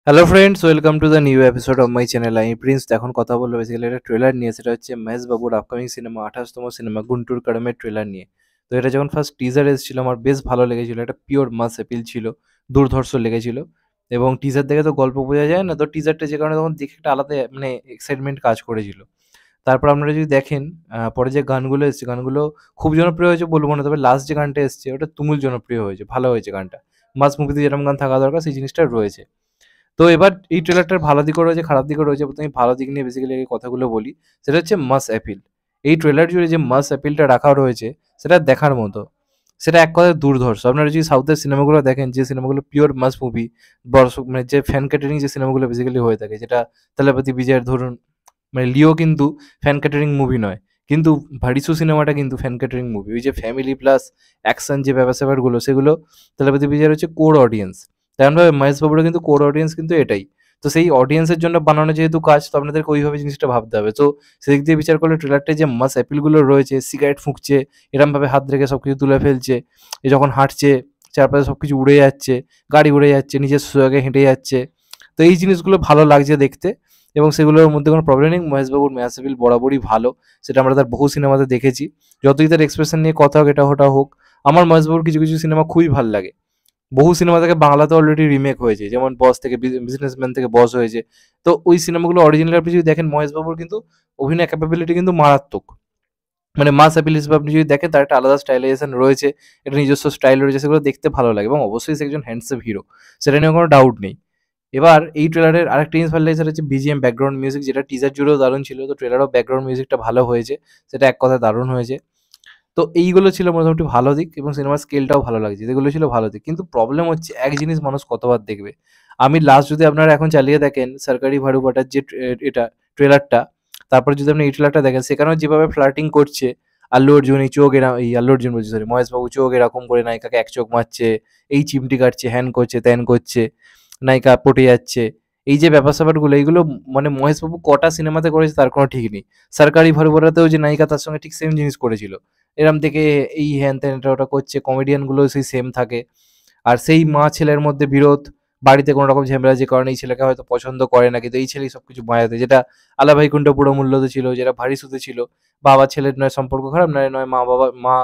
Hello friends, welcome to the new episode of my channel. আমি Prince. এখন কথা বলবো বেসিক্যালি একটা ট্রেলার নিয়ে। সেটা হচ্ছে মহেশ বাবুর আপকামিং সিনেমা 28তম সিনেমা গুন্টুর কারামের ট্রেলার নিয়ে। তো এটা যখন ফার্স্ট টিজার এসেছিল আমার বেশ ভালো লেগেছিল। এটা পিওর মাস অ্যাপিল ছিল, দুর্ধর্ষ লেগেছিল। এবং টিজার দেখে তো গল্প বোঝা যায় না, তো টিজারটা যে কারণে তখন দেখে একটা আলাদা মানে এক্সাইটমেন্ট কাজ করেছিল। তারপর আপনারা যদি দেখেন পরে যে গানগুলো এসছে, গানগুলো খুব জনপ্রিয় হয়েছে বলবো না, তবে লাস্ট যে গানটা এসছে ওটা তুমুল জনপ্রিয় হয়েছে, ভালো হয়েছে গানটা। মাস মুভিতে যেরকম গান থাকা দরকার সেই জিনিসটা রয়েছে। তো এবার এই ট্রেলারটার ভালো দিকও রয়েছে, খারাপ দিকও রয়েছে। প্রথমে ভালো দিক নিয়ে বেসিক্যালি এই কথাগুলো বলি। সেটা হচ্ছে মাস অ্যাপিল। এই ট্রেলার জুড়ে যে মাস অ্যাপিলটা রাখা রয়েছে সেটা দেখার মতো। সেটা এক কথায় দুর্ধর্ষ। আপনারা যদি সাউথের সিনেমাগুলো দেখেন, যে সিনেমাগুলো পিওর মাস মুভি, দর্শক মানে যে ফ্যান ক্যাটারিং যে সিনেমাগুলো বেসিক্যালি হয়ে থাকে, যেটা তেলাপতি বিজয়ের ধরুন, মানে লিও কিন্তু ফ্যান ক্যাটারিং মুভি নয়, কিন্তু ভারিসু সিনেমাটা কিন্তু ফ্যান ক্যাটারিং মুভি। ওই যে ফ্যামিলি প্লাস অ্যাকশন যে ব্যাপার স্যাপারগুলো, সেগুলো তেলাপতি বিজয়ের হচ্ছে কোর অডিয়েন্স। তেমনভাবে মহেশ বাবুরও কিন্তু কোর অডিয়েন্স কিন্তু এটাই। তো সেই অডিয়েন্সের জন্য বানানো যেহেতু কাজ, তো আপনাদেরকে ওইভাবে জিনিসটা ভাবতে হবে। তো সেদিক দিয়ে বিচার করলে ট্রেলারটায় যে মাস অ্যাপিলগুলো রয়েছে, সিগারেট ফুঁকছে, এরমভাবে হাত রেখে সব কিছু তুলে ফেলছে, এ যখন হাঁটছে চারপাশে সব কিছু উড়ে যাচ্ছে, গাড়ি উড়ে যাচ্ছে, নিজের সোয়াগে হেঁটে যাচ্ছে। তো এই জিনিসগুলো ভালো লাগছে দেখতে, এবং সেগুলোর মধ্যে কোনো প্রবলেম নেই। মহেশবাবুর মাস অ্যাপিল বরাবরই ভালো, সেটা আমরা তার বহু সিনেমাতে দেখেছি। যতই তার এক্সপ্রেশন নিয়ে কথা হোক, এটা ওটা হোক, আমার মহেশবাবুর কিছু কিছু সিনেমা খুবই ভালো লাগে। বহু সিনেমা থেকে বাংলাতে অলরেডি রিমেক হয়েছে, যেমন বস থেকে বিজনেসম্যান থেকে বস হয়েছে। তো ওই সিনেমাগুলো অরিজিনাল আপনি যদি দেখেন, মহেশ বাবুর কিন্তু অভিনয় ক্যাপাবিলিটি কিন্তু মারাত্মক। মানে মাস অ্যাপিল হিসেবে আপনি যদি দেখেন, তার একটা আলাদা স্টাইলাইজেশন রয়েছে, একটা নিজস্ব স্টাইল রয়েছে, সেগুলো দেখতে ভালো লাগে। এবং অবশ্যই সে একজন হ্যান্ডসাম হিরো, সেটা নিয়ে কোনো ডাউট নেই। এবার এই ট্রেলারের আরেকটা জিনিস ভালো লেগেছে, সেটা হচ্ছে বিজিএম, ব্যাকগ্রাউন্ড মিউজিক, যেটা টিজার জুড়েও দারুণ ছিল। তো ট্রেলারও ব্যাকগ্রাউন্ড মিউজিকটা ভালো হয়েছে, সেটা এক কথায় দারুণ হয়েছে। তো এইগুলো ছিল মোটামুটি ভালো দিক, এবং সিনেমার স্কেলটাও ভালো লাগছে, যেগুলো ছিল ভালো দিক। কিন্তু প্রবলেম হচ্ছে, এক জিনিস মানুষ কতবার দেখবে। আমি লাস্ট যদি আপনারা এখন চালিয়ে দেখেন সরকারি ভাড়ুবাটার যে এটা ট্রেলারটা, তারপরে যদি আপনি এই ট্রেলারটা দেখেন, সেখানেও যেভাবে ফ্লার্টিং করছে আল্লু অর্জুন, এই চোখ এরা এই আল্লু অর্জুন বলছি, সরি, মহেশবাবু চোখ এরকম করে নায়িকাকে এক চোখ মারছে, এই চিমটি কাটছে, হ্যান করছে, ত্যান করছে, নায়িকা পটে যাচ্ছে, এই যে ব্যাপার স্যাপারগুলো, এইগুলো মানে মহেশবাবু কটা সিনেমাতে করেছে তার কোনো ঠিক নেই। সরকারি ভাড়ুবাটাতেও যে নায়িকা, তার সঙ্গে ঠিক সেম জিনিস করেছিল। এরম থেকে এই হ্যান ত্যান এটা ওটা করছে, কমেডিয়ানগুলো সেই সেম থাকে। আর সেই মা ছেলের মধ্যে বিরোধ, বাড়িতে কোনো রকম ঝামেলা, যে কারণে এই ছেলেকে হয়তো পছন্দ করে না, কিন্তু এই ছেলেই সবকিছু মায়াতে, যেটা আলা ভাইকুণ্ঠ পুরো মূল্যতে ছিল, যেটা ভারী সুতে ছিল। বাবা ছেলের নয় সম্পর্ক খারাপ, নয় নয় মা বাবা মা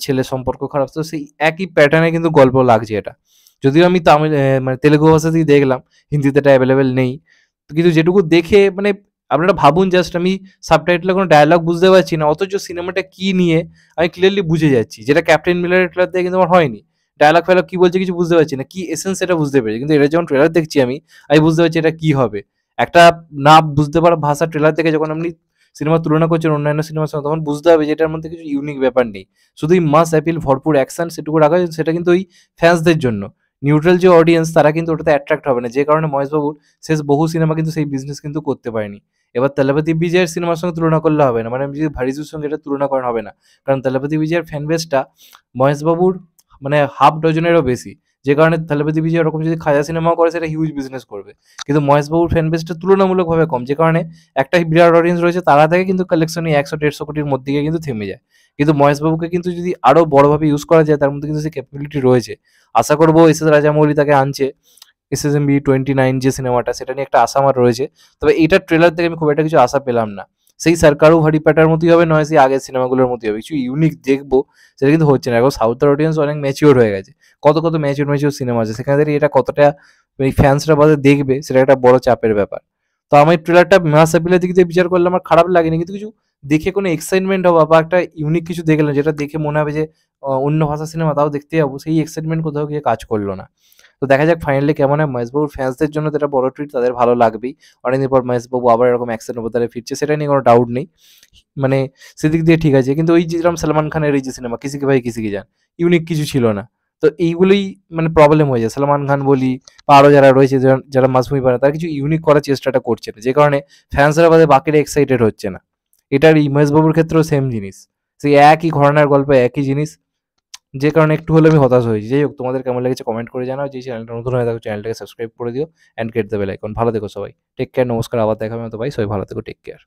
ছেলের সম্পর্ক খারাপ। তো সেই একই প্যাটার্নে কিন্তু গল্প লাগছে এটা। যদিও আমি তামিল মানে তেলেগু ভাষাতেই দেখলাম, হিন্দিতে এটা অ্যাভেলেবেল নেই। তো কিন্তু যেটুকু দেখে মানে আপনারা ভাবুন, জাস্ট আমি সাবটাইটেলে কোনো ডায়ালগ বুঝতে পারছি না, অথচ সিনেমাটা কি নিয়ে আমি ক্লিয়ারলি বুঝে যাচ্ছি, যেটা ক্যাপ্টেন মিলারের ট্রেলার থেকে কিন্তু আমার হয়নি। ডায়ালগ ফায়ালগ কি বলছে কিছু বুঝতে পারছি না, কি এসেন্স এটা বুঝতে পেরেছি, কিন্তু এটা যখন ট্রেলার দেখছি আমি বুঝতে পারছি এটা কি হবে। একটা না বুঝতে পারা ভাষা ট্রেলার থেকে যখন আপনি সিনেমার তুলনা করছেন অন্যান্য সিনেমার সঙ্গে, তখন বুঝতে হবে যে এটার মধ্যে কিছু ইউনিক ব্যাপার নেই। শুধুই মাস অ্যাপিল, ভরপুর অ্যাকশন, সেটুকু রাখা হয়েছে, সেটা কিন্তু ওই ফ্যান্সদের জন্য। নিউট্রাল যে অডিয়েন্স, তারা কিন্তু ওটাতে অ্যাট্রাক্ট হবে না, যে কারণে মহেশবাবুর শেষ বহু সিনেমা কিন্তু সেই বিজনেস কিন্তু করতে পারেনি। এবার তেলাপতি বিজয়ের সিনেমার সঙ্গে তুলনা করলে হবে না, মানে আমি যদি ভারিজুর সঙ্গে এটা তুলনা করেন হবে না, কারণ তেলাপতি বিজয়ের ফ্যান বেসটা মহেশবাবুর মানে হাফ ডজনেরও বেশি। যে কারণে তেলাপতি বিজয় ওরকম যদি খাজা সিনেমাও করে, সেটা হিউজ বিজনেস করবে। কিন্তু মহেশবাবুর ফ্যান বেসটা তুলনামূলকভাবে কম, যে কারণে একটা বিরাট অডিয়েন্স রয়েছে, তারা থেকে কিন্তু কালেকশনই 100-150 কোটির মধ্যে গিয়ে কিন্তু থেমে যায়। কিন্তু মহেশবাবুকে কিন্তু যদি আরও বড়োভাবে ইউজ করা যায়, তার মধ্যে কিন্তু সেই ক্যাপাবিলিটি রয়েছে। আশা করবো এস এস রাজামৌলি তাকে আনছে, SSMB 29 যে সিনেমাটা, সেটা নিয়ে একটা আশা আমার রয়েছে। তবে এইটার ট্রেলার থেকে আমি খুব একটা কিছু আশা পেলাম না। সেই সরকারও ভাড়িপাটার মতোই হবে, নয় সেই আগের সিনেমাগুলোর মতোই হবে, কিছু ইউনিক দেখবো সেটা কিন্তু হচ্ছে না। এখন সাউথের অডিয়েন্স অনেক ম্যাচিওর হয়ে গেছে, কত কত ম্যাচিওর ম্যাচিওর সিনেমা আছে, সেখানে দাঁড়িয়ে এটা কতটা এই ফ্যান্সরা বাদে দেখবে, সেটা একটা বড় চাপের ব্যাপার। তো আমি ট্রেলারটা মাস অ্যাপিলের দিক দিয়ে বিচার করলে আমার খারাপ লাগেনি, কিন্তু কিছু দেখে কোনো এক্সাইটমেন্ট হওয়া বা একটা ইউনিক কিছু দেখলাম, যেটা দেখে মনে হবে যে অন্য ভাষার সিনেমা তাও দেখতে যাবো, সেই এক্সাইটমেন্ট কোথাও গিয়ে কাজ করলো না। তো দেখা যাক ফাইনালি কেমন হয়। মহেশবাবুর ফ্যান্সদের জন্য তো এটা বড় ট্রিট, তাদের ভালো লাগবেই। অনেকদিন পর মহেশবাবু আবার এরকম অ্যাকশন অবতারে ফিরছে, সেটা নিয়ে কোনো ডাউট নেই। মানে সেদিক দিয়ে ঠিক আছে, কিন্তু ওই যেরকম সালমান খানের এই যে সিনেমা কিসি কে ভাই কিসি কি জান, ইউনিক কিছু ছিল না। তো এইগুলোই মানে প্রবলেম হয়ে যায়। সালমান খান বলি বা আরও যারা রয়েছে, যারা মাস মুভি বানায়, তারা কিছু ইউনিক করার চেষ্টাটা করছে না, যে কারণে ফ্যান্সরা বাদে বাকিরা এক্সাইটেড হচ্ছে না। এটার এই মহেশবাবুর ক্ষেত্রেও সেম জিনিস, সেই একই ঘরানার গল্প, একই জিনিস, যে কারণে একটু হলেও আমি হতাশ হয়েছি। যাই হোক, তোমাদের কেমন লেগেছে কমেন্ট করে জানাও। যে চ্যানেলটা নতুন হয়ে থাকো, চ্যানেলটাকে সাবস্ক্রাইব করে দিও and get the bell icon. ভালো থেকো সবাই, টেক কেয়ার, নমস্কার, আবার দেখা হবে। তো ভাই সবাই ভালো থেকো, টেক কেয়ার।